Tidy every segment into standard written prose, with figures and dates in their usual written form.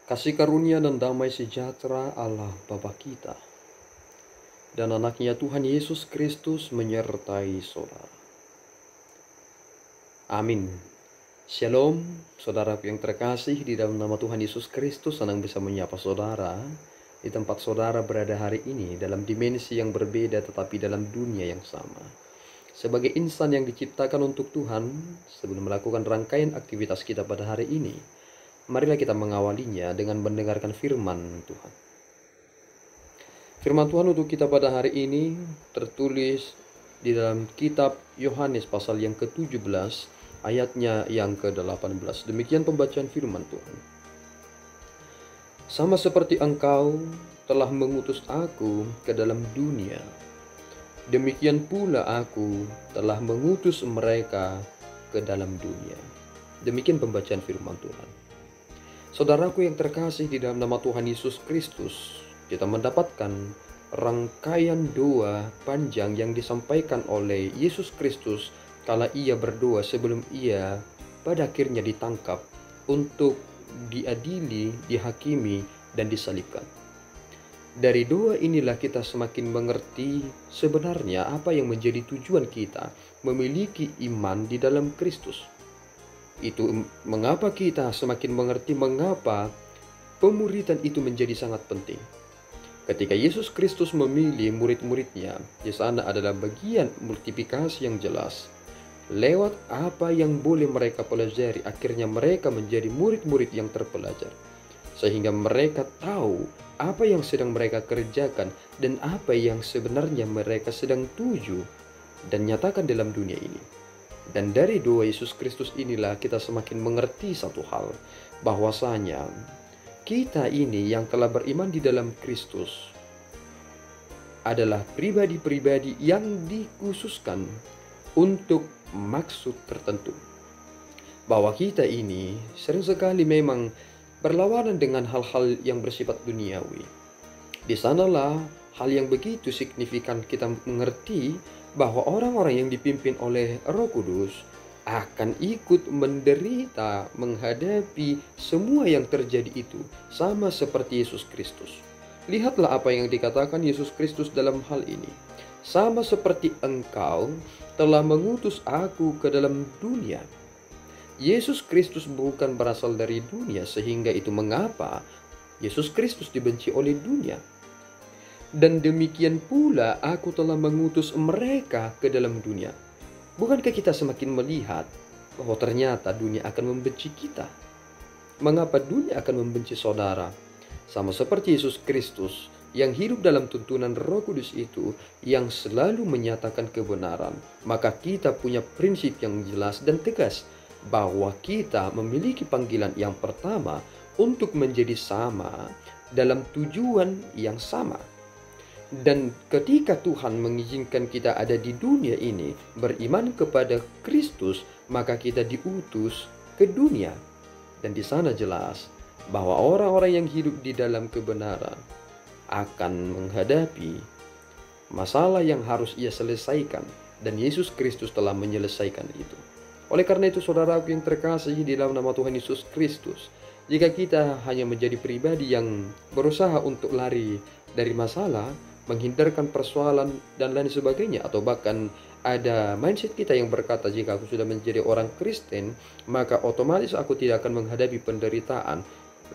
Kasih karunia dan damai sejahtera Allah Bapa kita dan anaknya Tuhan Yesus Kristus menyertai saudara. Amin. Shalom, saudaraku yang terkasih, di dalam nama Tuhan Yesus Kristus senang bisa menyapa saudara di tempat saudara berada hari ini dalam dimensi yang berbeda tetapi dalam dunia yang sama. Sebagai insan yang diciptakan untuk Tuhan, sebelum melakukan rangkaian aktivitas kita pada hari ini, marilah kita mengawalinya dengan mendengarkan firman Tuhan. Firman Tuhan untuk kita pada hari ini tertulis di dalam kitab Yohanes pasal yang ke-17 ayatnya yang ke-18. Demikian pembacaan firman Tuhan. Sama seperti Engkau telah mengutus aku ke dalam dunia, demikian pula aku telah mengutus mereka ke dalam dunia. Demikian pembacaan firman Tuhan. Saudaraku yang terkasih, di dalam nama Tuhan Yesus Kristus, kita mendapatkan rangkaian doa panjang yang disampaikan oleh Yesus Kristus kala ia berdoa sebelum ia pada akhirnya ditangkap untuk diadili, dihakimi, dan disalibkan. Dari doa inilah kita semakin mengerti sebenarnya apa yang menjadi tujuan kita memiliki iman di dalam Kristus. Itu mengapa kita semakin mengerti mengapa pemuridan itu menjadi sangat penting. Ketika Yesus Kristus memilih murid-muridnya, di sana adalah bagian multiplikasi yang jelas. Lewat apa yang boleh mereka pelajari, akhirnya mereka menjadi murid-murid yang terpelajar. Sehingga mereka tahu apa yang sedang mereka kerjakan dan apa yang sebenarnya mereka sedang tuju dan nyatakan dalam dunia ini. Dan dari doa Yesus Kristus inilah kita semakin mengerti satu hal, bahwasanya kita ini yang telah beriman di dalam Kristus adalah pribadi-pribadi yang dikhususkan untuk maksud tertentu. Bahwa kita ini sering sekali memang berlawanan dengan hal-hal yang bersifat duniawi. Di sanalah hal yang begitu signifikan kita mengerti bahwa orang-orang yang dipimpin oleh Roh Kudus akan ikut menderita menghadapi semua yang terjadi itu, sama seperti Yesus Kristus. Lihatlah apa yang dikatakan Yesus Kristus dalam hal ini. Sama seperti Engkau telah mengutus aku ke dalam dunia. Yesus Kristus bukan berasal dari dunia, sehingga itu mengapa Yesus Kristus dibenci oleh dunia. Dan demikian pula aku telah mengutus mereka ke dalam dunia. Bukankah kita semakin melihat bahwa ternyata dunia akan membenci kita? Mengapa dunia akan membenci saudara? Sama seperti Yesus Kristus yang hidup dalam tuntunan Roh Kudus itu, yang selalu menyatakan kebenaran, maka kita punya prinsip yang jelas dan tegas bahwa kita memiliki panggilan yang pertama untuk menjadi sama dalam tujuan yang sama. Dan ketika Tuhan mengizinkan kita ada di dunia ini beriman kepada Kristus, maka kita diutus ke dunia. Dan di sana jelas bahwa orang-orang yang hidup di dalam kebenaran akan menghadapi masalah yang harus ia selesaikan, dan Yesus Kristus telah menyelesaikan itu. Oleh karena itu, saudaraku yang terkasih di dalam nama Tuhan Yesus Kristus, jika kita hanya menjadi pribadi yang berusaha untuk lari dari masalah, menghindarkan persoalan dan lain sebagainya, atau bahkan ada mindset kita yang berkata, jika aku sudah menjadi orang Kristen, maka otomatis aku tidak akan menghadapi penderitaan.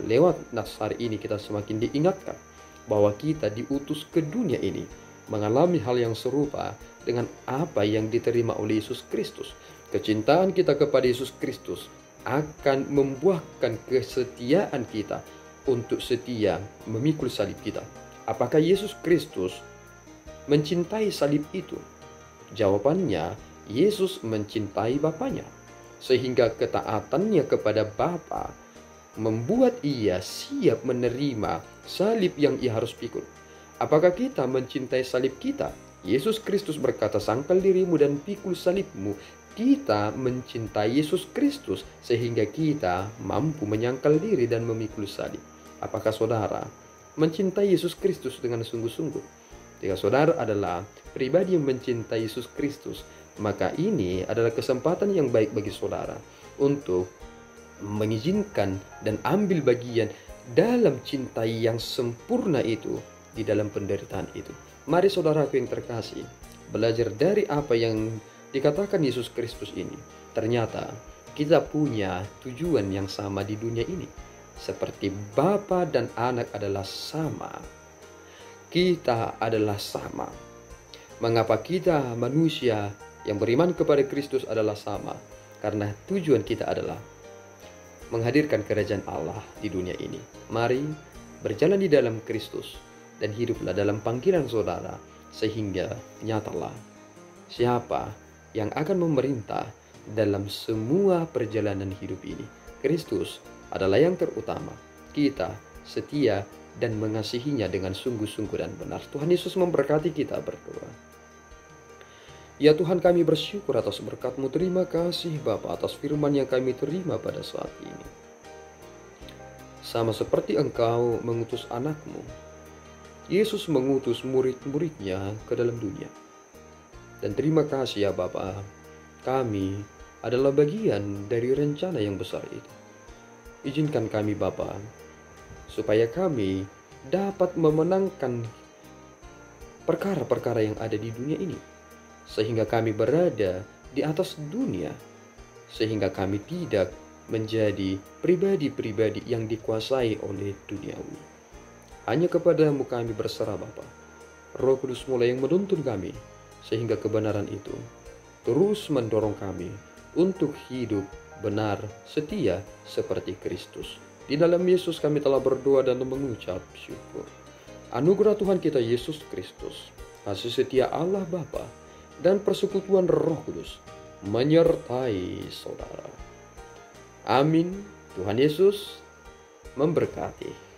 Lewat nas hari ini kita semakin diingatkan bahwa kita diutus ke dunia ini mengalami hal yang serupa dengan apa yang diterima oleh Yesus Kristus. Kecintaan kita kepada Yesus Kristus akan membuahkan kesetiaan kita untuk setia memikul salib kita. Apakah Yesus Kristus mencintai salib itu? Jawabannya, Yesus mencintai Bapanya, sehingga ketaatannya kepada Bapa membuat ia siap menerima salib yang ia harus pikul. Apakah kita mencintai salib kita? Yesus Kristus berkata, sangkal dirimu dan pikul salibmu. Kita mencintai Yesus Kristus sehingga kita mampu menyangkal diri dan memikul salib. Apakah saudara mencintai Yesus Kristus dengan sungguh-sungguh? Jika saudara adalah pribadi yang mencintai Yesus Kristus, maka ini adalah kesempatan yang baik bagi saudara untuk mengizinkan dan ambil bagian dalam cinta yang sempurna itu, di dalam penderitaan itu. Mari saudaraku yang terkasih, belajar dari apa yang dikatakan Yesus Kristus ini. Ternyata kita punya tujuan yang sama di dunia ini. Seperti Bapa dan Anak adalah sama, kita adalah sama. Mengapa kita manusia yang beriman kepada Kristus adalah sama? Karena tujuan kita adalah menghadirkan kerajaan Allah di dunia ini. Mari berjalan di dalam Kristus dan hiduplah dalam panggilan saudara, sehingga nyatalah siapa yang akan memerintah dalam semua perjalanan hidup ini. Kristus adalah yang terutama. Kita setia dan mengasihinya dengan sungguh-sungguh dan benar. Tuhan Yesus memberkati kita berdoa. Ya Tuhan, kami bersyukur atas berkat-Mu. Terima kasih Bapa atas firman yang kami terima pada saat ini. Sama seperti Engkau mengutus anak-Mu, Yesus mengutus murid-muridnya ke dalam dunia. Dan terima kasih ya Bapa, kami adalah bagian dari rencana yang besar itu. Izinkan kami Bapa, supaya kami dapat memenangkan perkara-perkara yang ada di dunia ini, sehingga kami berada di atas dunia, sehingga kami tidak menjadi pribadi-pribadi yang dikuasai oleh duniawi. Hanya kepadamu kami berserah Bapa. Roh Kudus mulai yang menuntun kami, sehingga kebenaran itu terus mendorong kami untuk hidup benar, setia seperti Kristus. Di dalam Yesus kami telah berdoa dan mengucap syukur. Anugerah Tuhan kita Yesus Kristus, kasih setia Allah Bapa, dan persekutuan Roh Kudus menyertai saudara. Amin. Tuhan Yesus memberkati.